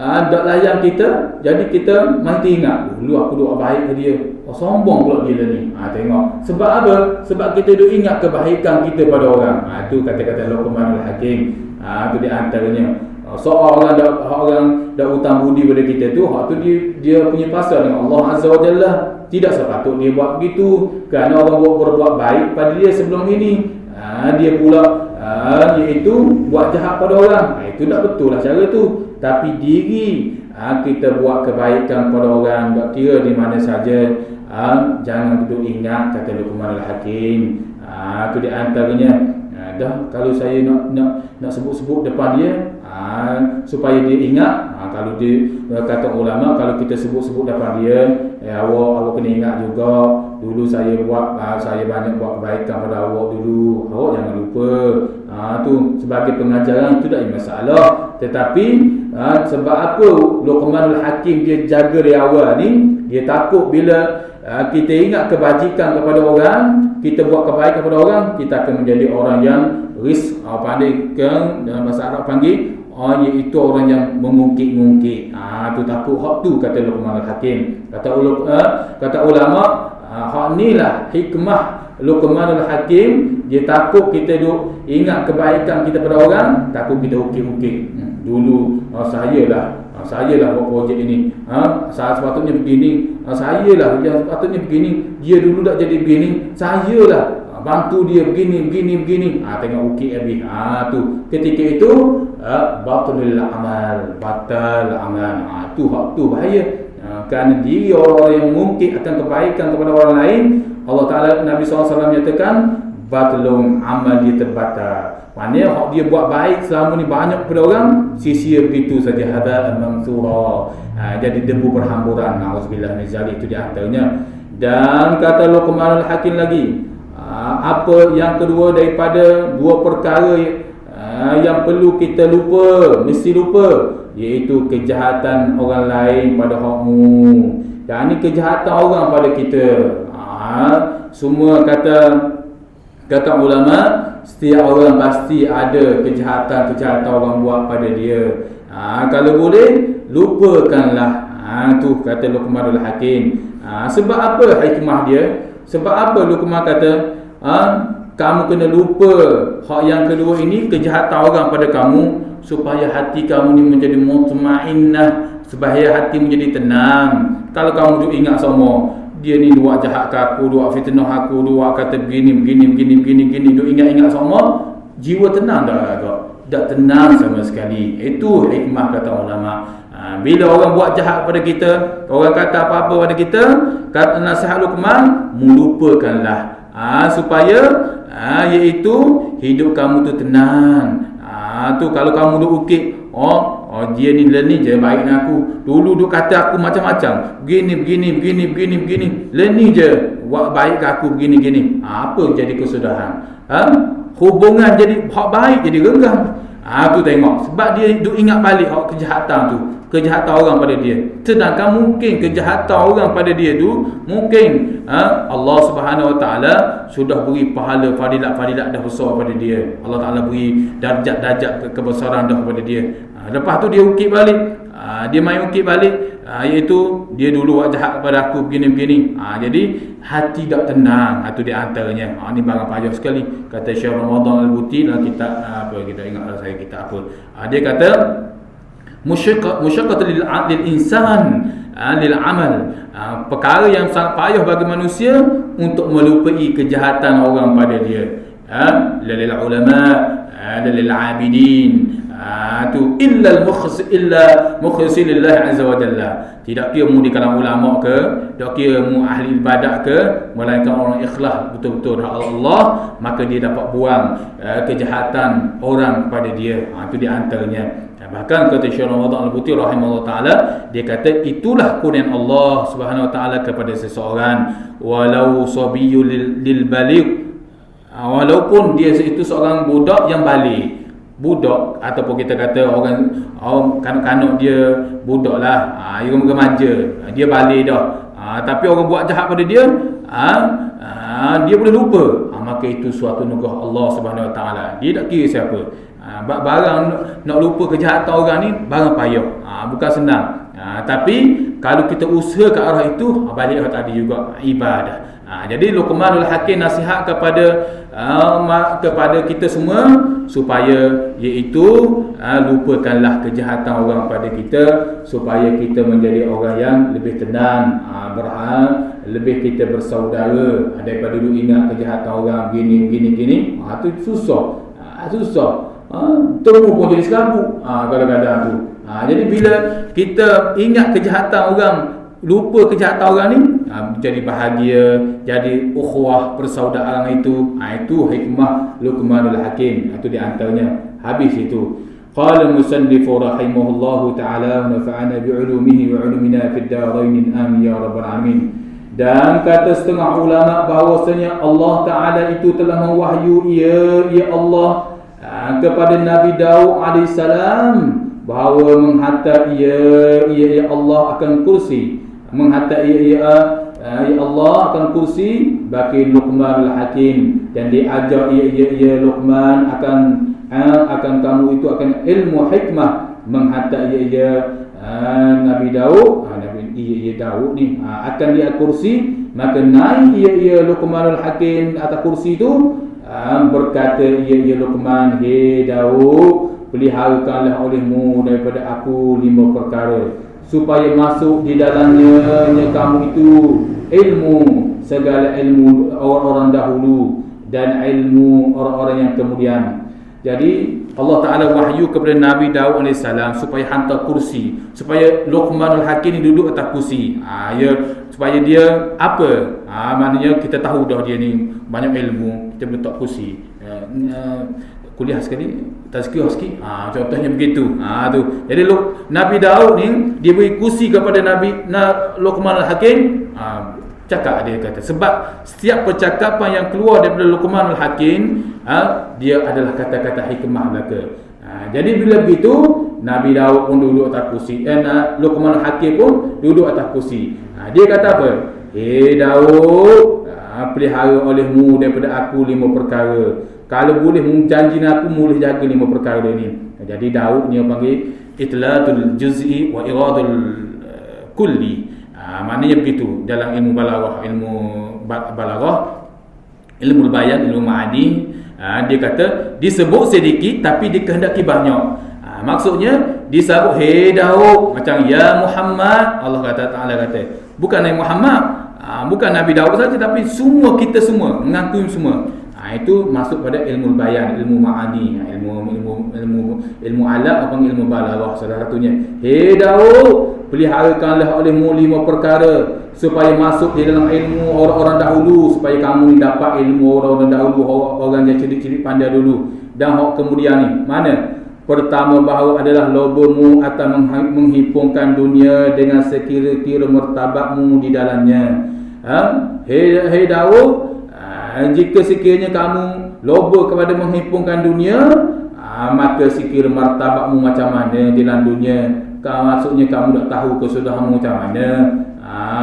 tak layan kita, jadi kita mesti ingat, dulu aku doa baik ke dia. Sombong pula dia ni. Tengok. Sebab apa? Sebab kita duk ingat kebaikan kita pada orang. Itu kata-kata Luqmanul Hakim. Itu di antaranya. Seorang dah hutang budi pada kita tu, hak tu dia punya pasal dengan Allah Azza wa Jalla. Tidak sepatut dia buat begitu, kerana orang berbuat baik pada dia sebelum ini, dia pula iaitu buat jahat pada orang. Itu tak betul lah cara tu. Tapi diri kita buat kebaikan pada orang, tak kira di mana saja, jangan duduk ingat, kata Luqmanul Hakim. Tu di antaranya. Dah kalau saya nak sebut-sebut depan dia, supaya dia ingat. Kalau dia kata ulama, kalau kita sebut-sebut depan dia, awak kena ingat juga dulu saya banyak buat kebaikan pada awak dulu. Awak jangan lupa. Tu sebagai pengajaran itu tak ada masalah. Tetapi sebab apa Luqmanul Hakim dia jaga dari awal ni? Dia takut bila kita ingat kebajikan kepada orang, kita buat kebaikan kepada orang, kita akan menjadi orang yang pandaikan dalam bahasa Arab panggil, iaitu orang yang mengungkit-ungkit. Tu takut hak tu, kata Luqmanul Hakim. Kata ulama, hak inilah hikmah Luqmanul Hakim. Dia takut kita duk ingat kebaikan kita pada orang, takut kita ukit-ukit. Dulu sayalah buat projek ini. Saya sepatutnya begini. Sayalah yang sepatutnya begini. Dia dulu tak jadi begini. Sayalah bantu dia begini. Tengok ukit habis. Tu ketika itu batal amal. Tu hak tu bahaya. Kerana dia orang yang mungkin akan kebaikan kepada orang lain, Allah Ta'ala, Nabi SAW nyatakan batalum amal dia terbatal. Maknanya hak dia buat baik selama ni banyak kepada orang, sia-sia begitu saja, hada'an mansura. Jadi debu berhamburan. Nauzubillah min zalik. Itu di antaranya. Dan kata Luqmanul Hakim lagi, apa yang kedua daripada dua perkara yang perlu kita mesti lupa, iaitu kejahatan orang lain pada hakmu. Dan ni kejahatan orang pada kita. Semua kata ulama, setiap orang pasti ada kejahatan orang buat pada dia. Kalau boleh lupakanlah. Tu kata Luqmanul Hakim. Sebab apa hikmah dia? Sebab apa Luqman kata kamu kena lupa hak yang kedua ini, kejahatan orang pada kamu, supaya hati kamu ni menjadi mutmainnah, supaya hati menjadi tenang. Kalau kamu duk ingat semua, dia ni buat jahat ke aku, buat fitnah aku, buat kata begini, duk ingat-ingat semua, jiwa tenang tak tenang sama sekali. Itu hikmah kata ulama. Bila orang buat jahat pada kita, orang kata apa-apa pada kita, kata nasihat Luqman, melupakanlah. Supaya iaitu hidup kamu tu tenang. Tu kalau kamu duk ukit, dia ni je baik dengan aku. Dulu duk kata aku macam-macam, begini. Ni je buat baik ke aku begini. Apa jadi kesudahan? Hubungan jadi hak baik jadi renggang. Tu tengok, sebab dia duk ingat balik hak kejahatan tu, kejahatan orang pada dia. Sedangkan mungkin kejahatan orang pada dia tu, mungkin Allah Subhanahu Wa Taala sudah beri pahala fadilat dah besar pada dia. Allah Taala beri darjat kebesaran dah pada dia. Lepas tu dia ukit balik. Dia main ukit balik, iaitu dia dulu buat jahat kepada aku begini. Jadi hati tak tenang. Itu di antaranya. Ni barang payah sekali. Kata Syekh Ramadan Al-Buti dalam kitab kita ingatlah saya kitab apa. Dia kata musyaqqat lil insan lil amal. Perkara yang sangat payah bagi manusia untuk melupai kejahatan orang pada dia. Lil ulama, lil abidin. Tu illa mukhlis lillah azza wa jalla. Tidak kira mu di kalangan ulama ke, tak kira mu ahli ibadat ke, melainkan orang ikhlas betul-betul Allah, maka dia dapat buang kejahatan orang kepada dia. Itu di antaranya. Bahkan kata Syekh Ramadan Al-Buti rahimahullah taala, dia kata itulah kurnian Allah Subhanahu wa taala kepada seseorang, walau sabiyyul lil baligh, walaupun dia itu seorang budak yang baligh. Budak ataupun kita kata orang kanak-kanak dia budak lah, dia remaja, dia balik dah, tapi orang buat jahat pada dia, dia boleh lupa, maka itu suatu nugrah Allah Subhanahu Wa Taala. Dia tak kira siapa. Barang nak lupa kejahatan orang ni barang payah, bukan senang. Tapi kalau kita usaha ke arah itu, balik tadi juga ibadah. Jadi Luqmanul Hakim nasihat kepada kita semua, supaya iaitu lupakanlah kejahatan orang pada kita, supaya kita menjadi orang yang lebih tenang, lebih kita bersaudara daripada dulu ingat kejahatan orang gini. Itu susah. Temu pun jadi selabu kadang-kadang tu. Jadi bila kita ingat kejahatan orang, lupa kejahatan orang ni, jadi bahagia, jadi ukhuwah persaudaraan itu. Itu hikmah Luqmanul Hakim. Itu di antaranya. Habis itu. Qala al-musannif rahimahullahu ta'ala wa nafa'ana bi'ulumihi wa 'ulumina fid darain amin ya rabbal alamin. Dan kata setengah ulama bahawasanya Allah Ta'ala itu telah mewahyu ya Allah kepada Nabi Daud AS bahawa menghantar ya Allah akan kursi, menghantar ya Allah akan kursi bagi Luqmanul Hakim, dan diajar ya Luqman akan kamu itu akan ilmu hikmah, menghantar ya Nabi Daud, Nabi Daud ni akan dia kursi, maka naik ia Luqmanul Hakim atas kursi itu, berkata ia Luqman, hei Daud, peliharakanlah olehmu daripada aku 5 perkara, supaya masuk di dalamnya kamu itu ilmu, segala ilmu orang-orang dahulu dan ilmu orang-orang yang kemudian. Jadi Allah Ta'ala wahyu kepada Nabi Daud AS supaya hantar kursi, supaya Luqmanul Hakim ni duduk atas kursi. Supaya dia apa? Maknanya kita tahu dah dia ni banyak ilmu, kita letak kursi. Kuliah sekali, tazkiyah sikit. Contohnya begitu. Tu. Jadi Nabi Daud ni dia beri kursi kepada Luqmanul Hakim. Cakap dia kata, sebab setiap percakapan yang keluar daripada Luqmanul Hakim dia adalah kata-kata hikmah belaka. Jadi bila begitu Nabi Daud pun duduk atas kursi, Luqmanul Hakim pun duduk atas kursi. Dia kata apa? Hei Daud, pelihara olehmu daripada aku 5 perkara. Kalau boleh janji aku boleh jaga 5 perkara ni. Jadi Daud ni panggil itlatul juz'i wa iradul kulli. Maknanya begitu dalam ilmu balaghah, ilmu bayan, ilmu ma'ani. Dia kata disebut sedikit tapi dikehendaki banyak. Maksudnya disebut hei Daud, macam ya Muhammad. Allah Ta'ala kata bukan Nabi Muhammad, bukan Nabi Daud saja, tapi semua kita semua mengakui semua. Itu masuk pada ilmu bayan, ilmu ma'ani, ilmu alat atau ilmu balaghah salah satunya. Hei Daud, peliharakanlah olehmu 5 perkara supaya masuk di dalam ilmu orang-orang dahulu, supaya kamu ni dapat ilmu orang-orang dahulu, orang yang cilik-cilik pandai dulu. Dan kemudian ni mana? Pertama, bahawa adalah lobamu akan menghimpunkan dunia dengan sekira-kira martabatmu di dalamnya. Hei Daud, jika sekiranya kamu loba kepada menghimpunkan dunia, maka sekira martabatmu macam mana di dalam dunia. Maksudnya kamu tak tahu kesudahanmu macam mana.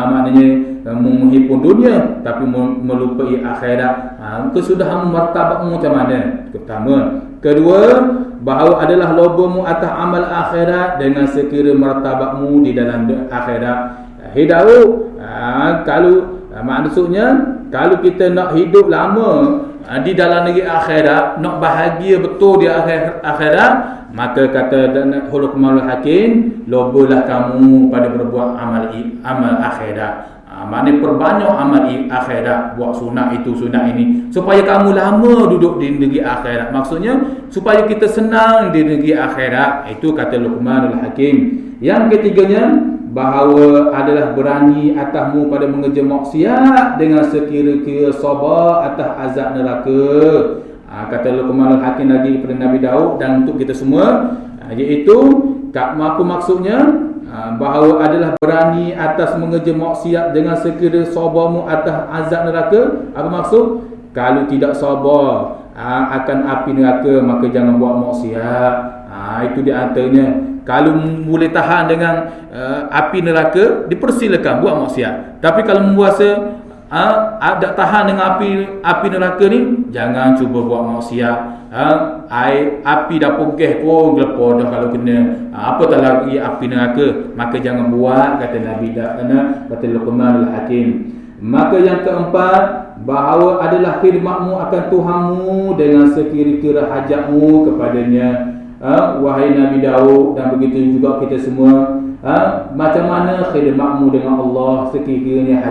Maknanya menghimpun dunia tapi melupai akhirat. Kesudahanmu, martabatmu macam mana? Pertama. Kedua, bahawa adalah lobamu atas amal akhirat dengan sekira martabatmu di dalam akhirat. Hei Daud, maksudnya kalau kita nak hidup lama di dalam negeri akhirat, nak bahagia betul di akhirat, maka kata Luqmanul Hakim, lobalah kamu pada berbuat amal akhirat. Maknanya perbanyak amal akhirat, buat sunat itu, sunat ini, supaya kamu lama duduk di negeri akhirat. Maksudnya supaya kita senang di negeri akhirat. Itu kata Luqmanul Hakim. Yang ketiganya, bahawa adalah berani atasmu pada mengerja maksiat dengan sekira-kira sabar atas azab neraka. Kata Luqmanul Hakim lagi kepada Nabi Daud dan untuk kita semua, iaitu apa maksudnya? Bahawa adalah berani atas mengerja maksiat dengan sekira sabarmu atas azab neraka. Apa maksud? Kalau tidak sabar akan api neraka, maka jangan buat maksiat. Itu di antaranya. Kalau boleh tahan dengan api neraka, dipersilakan buat maksiat. Tapi kalau membuasa tak tahan dengan api neraka ni, jangan cuba buat maksiat. Api dapur gas pun gelepor dah kalau kena. Apatah lagi api neraka, maka jangan buat, kata Nabi kata Luqmanul Hakim. Maka yang keempat, bahawa adalah khidmatmu akan Tuhanmu dengan sekira-kira hajatmu kepadanya. Wahai Nabi Daud, dan begitu juga kita semua, macam mana khidmatmu dengan Allah sekiranya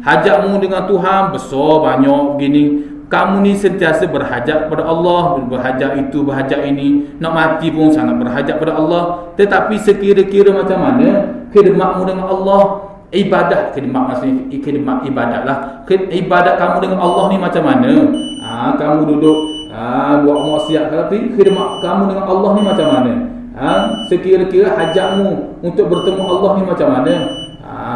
hajatmu dengan Tuhan besar banyak begini. Kamu ni sentiasa berhajat pada Allah, berhajat itu, berhajat ini, nak mati pun sangat berhajat pada Allah. Tetapi sekira-kira macam mana khidmatmu dengan Allah, Ibadat, khidmat maksudnya khidmat ibadat lah. Ibadat kamu dengan Allah ni macam mana? Kamu duduk buat maksiat, tapi khidmat kamu dengan Allah ni macam mana? Sekira-kira hajatmu untuk bertemu Allah ni macam mana?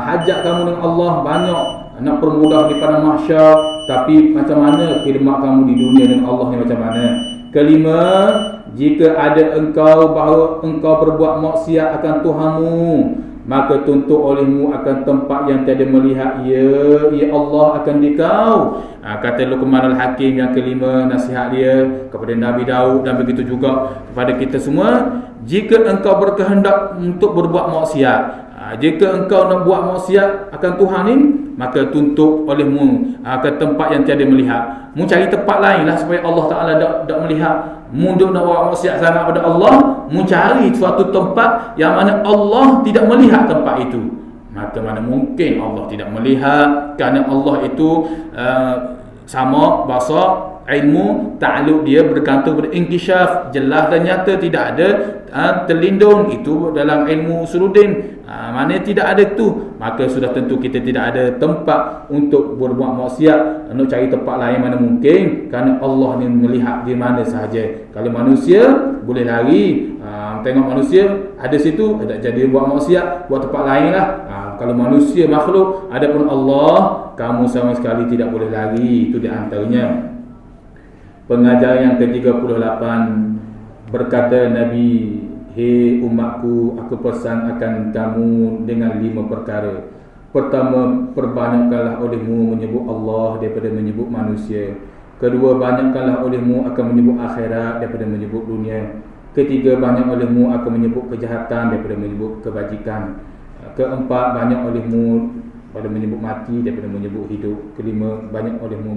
Hajat kamu dengan Allah banyak, nak permudah di padang mahsyar, tapi macam mana khidmat kamu di dunia dengan Allah ni macam mana? Kelima, jika ada engkau bahawa engkau berbuat maksiat akan Tuhanmu, maka tuntut olehmu akan tempat yang tiada melihat, ya Allah akan dikau. Kata Luqmanul Hakim yang kelima, nasihat dia kepada Nabi Daud dan begitu juga kepada kita semua. Jika engkau berkehendak untuk berbuat maksiat, jika engkau nak buat maksiat akan Tuhan ni, maka tuntut olehmu ke tempat yang tiada melihat. Mu cari tempat lain lah supaya Allah Ta'ala tak melihat. Mu duk nak buat maksiat sangat pada Allah, mu cari suatu tempat yang mana Allah tidak melihat tempat itu. Maka mana mungkin Allah tidak melihat, kerana Allah itu sama basar, ilmu, ta'alluq dia bergantung pada inkishaf, jelas dan nyata, tidak ada terlindung. Itu dalam ilmu usuluddin, mana tidak ada tu, maka sudah tentu kita tidak ada tempat untuk berbuat maksiat. Nak cari tempat lain mana mungkin, kerana Allah ni melihat di mana sahaja. Kalau manusia boleh lari, tengok manusia ada situ, ada jadi buat maksiat, buat tempat lain lah. Kalau manusia makhluk, adapun Allah, kamu sama sekali tidak boleh lari. Itu di antaranya. Pengajaran yang ke-38, berkata Nabi, hei umatku, aku pesan akan kamu dengan 5 perkara. Pertama, perbanyakkanlah olehmu menyebut Allah daripada menyebut manusia. Kedua, banyakkanlah olehmu akan menyebut akhirat daripada menyebut dunia. Ketiga, banyak olehmu akan menyebut kejahatan daripada menyebut kebajikan. Keempat, banyak olehmu pada menyebut mati daripada menyebut hidup. Kelima, banyak olehmu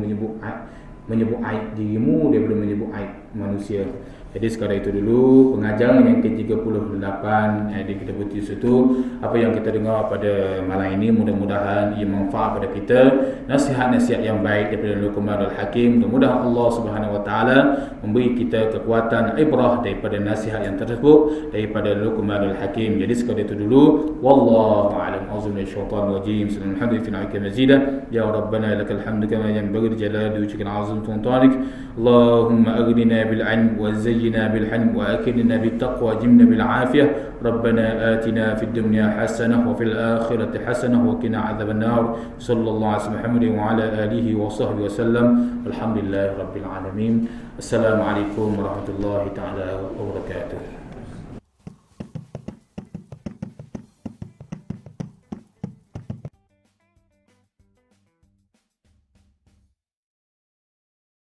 menyebut aib dirimu daripada menyebut aib manusia. Jadi sekadar itu dulu pengajaran yang ke-38 yang kita berhenti situ. Apa yang kita dengar pada malam ini, mudah-mudahan ia manfaat pada kita, nasihat-nasihat yang baik daripada Luqmanul Hakim. Mudah-mudahan Allah Subhanahu Wa Taala memberi kita kekuatan ibrah daripada nasihat yang tersebut daripada Luqmanul Hakim. Jadi sekadar itu dulu, wallahu a'lam. Auzubillahi minasyaitonir rajim. Alhamdulillahi mazidah. Ya Rabbana lakal hamdu kama yanbaghi li jalali wajhika al-'azim sultanik. Allahumma aghnina bil 'ilm wa زينا بالحلم وأكرمنا بالتقوى وجمنا بالعافية. ربنا آتنا في الدنيا حسنة وفي الآخرة حسنة وقنا عذاب النار. صلى الله على محمد وعلى آله وصحبه وسلم. الحمد لله رب العالمين. السلام عليكم ورحمة الله تعالى وبركاته.